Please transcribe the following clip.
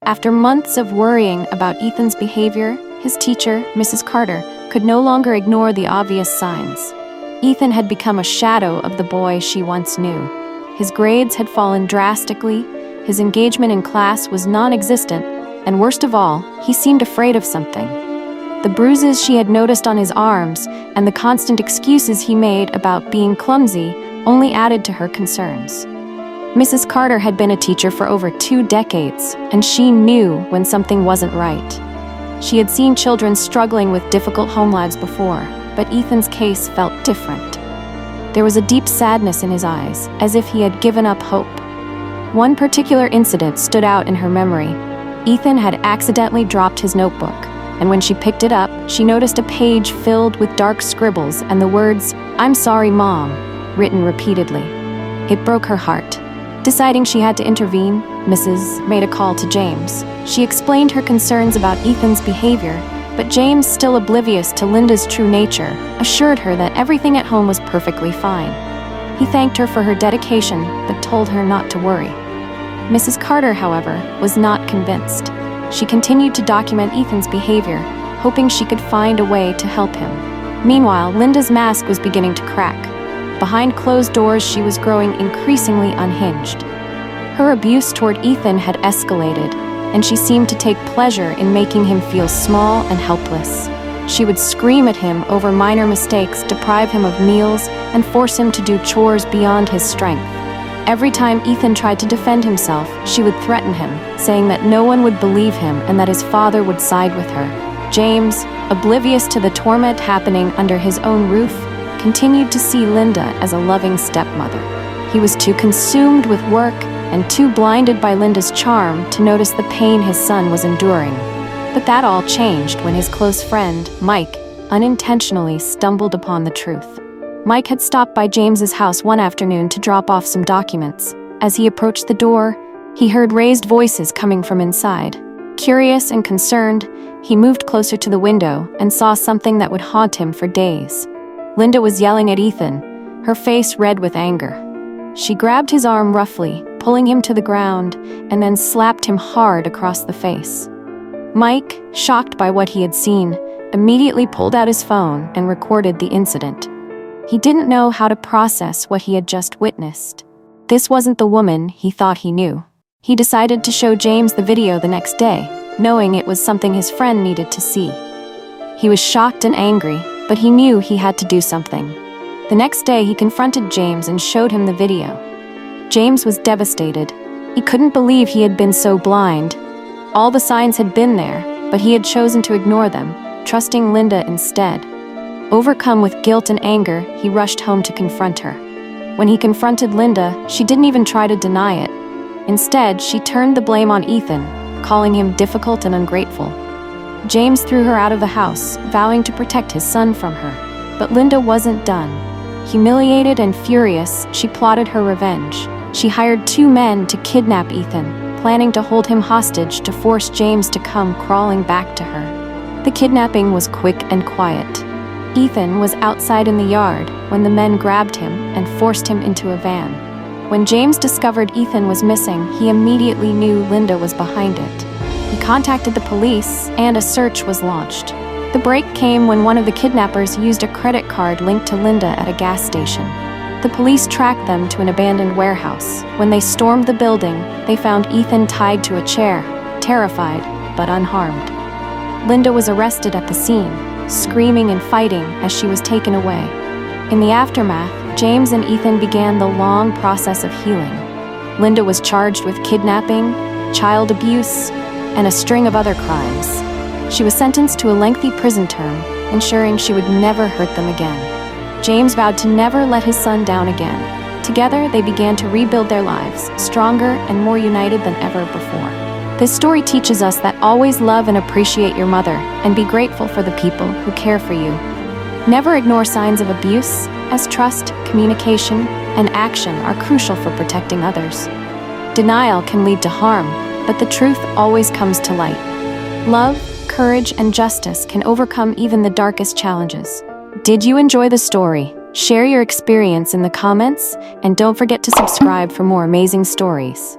After months of worrying about Ethan's behavior, his teacher, Mrs. Carter, could no longer ignore the obvious signs. Ethan had become a shadow of the boy she once knew. His grades had fallen drastically, his engagement in class was non-existent, and worst of all, he seemed afraid of something. The bruises she had noticed on his arms and the constant excuses he made about being clumsy only added to her concerns. Mrs. Carter had been a teacher for over 2 decades, and she knew when something wasn't right. She had seen children struggling with difficult home lives before, but Ethan's case felt different. There was a deep sadness in his eyes, as if he had given up hope. One particular incident stood out in her memory. Ethan had accidentally dropped his notebook, and when she picked it up, she noticed a page filled with dark scribbles and the words, "I'm sorry, Mom," written repeatedly. It broke her heart. Deciding she had to intervene, Mrs. made a call to James. She explained her concerns about Ethan's behavior, but James, still oblivious to Linda's true nature, assured her that everything at home was perfectly fine. He thanked her for her dedication, but told her not to worry. Mrs. Carter, however, was not convinced. She continued to document Ethan's behavior, hoping she could find a way to help him. Meanwhile, Linda's mask was beginning to crack. Behind closed doors, she was growing increasingly unhinged. Her abuse toward Ethan had escalated, and she seemed to take pleasure in making him feel small and helpless. She would scream at him over minor mistakes, deprive him of meals, and force him to do chores beyond his strength. Every time Ethan tried to defend himself, she would threaten him, saying that no one would believe him and that his father would side with her. James, oblivious to the torment happening under his own roof, continued to see Linda as a loving stepmother. He was too consumed with work and too blinded by Linda's charm to notice the pain his son was enduring. But that all changed when his close friend, Mike, unintentionally stumbled upon the truth. Mike had stopped by James's house one afternoon to drop off some documents. As he approached the door, he heard raised voices coming from inside. Curious and concerned, he moved closer to the window and saw something that would haunt him for days. Linda was yelling at Ethan, her face red with anger. She grabbed his arm roughly, pulling him to the ground, and then slapped him hard across the face. Mike, shocked by what he had seen, immediately pulled out his phone and recorded the incident. He didn't know how to process what he had just witnessed. This wasn't the woman he thought he knew. He decided to show James the video the next day, knowing it was something his friend needed to see. He was shocked and angry, but he knew he had to do something. The next day, he confronted James and showed him the video. James was devastated. He couldn't believe he had been so blind. All the signs had been there, but he had chosen to ignore them, trusting Linda instead. Overcome with guilt and anger, he rushed home to confront her. When he confronted Linda, she didn't even try to deny it. Instead, she turned the blame on Ethan, calling him difficult and ungrateful. James threw her out of the house, vowing to protect his son from her. But Linda wasn't done. Humiliated and furious, she plotted her revenge. She hired 2 men to kidnap Ethan, planning to hold him hostage to force James to come crawling back to her. The kidnapping was quick and quiet. Ethan was outside in the yard when the men grabbed him and forced him into a van. When James discovered Ethan was missing, he immediately knew Linda was behind it. He contacted the police, and a search was launched. The break came when one of the kidnappers used a credit card linked to Linda at a gas station. The police tracked them to an abandoned warehouse. When they stormed the building, they found Ethan tied to a chair, terrified but unharmed. Linda was arrested at the scene, screaming and fighting as she was taken away. In the aftermath, James and Ethan began the long process of healing. Linda was charged with kidnapping, child abuse, and a string of other crimes. She was sentenced to a lengthy prison term, ensuring she would never hurt them again. James vowed to never let his son down again. Together, they began to rebuild their lives, stronger and more united than ever before. This story teaches us that always love and appreciate your mother, and be grateful for the people who care for you. Never ignore signs of abuse, as trust, communication, and action are crucial for protecting others. Denial can lead to harm, but the truth always comes to light. Love, courage, and justice can overcome even the darkest challenges. Did you enjoy the story? Share your experience in the comments, and don't forget to subscribe for more amazing stories.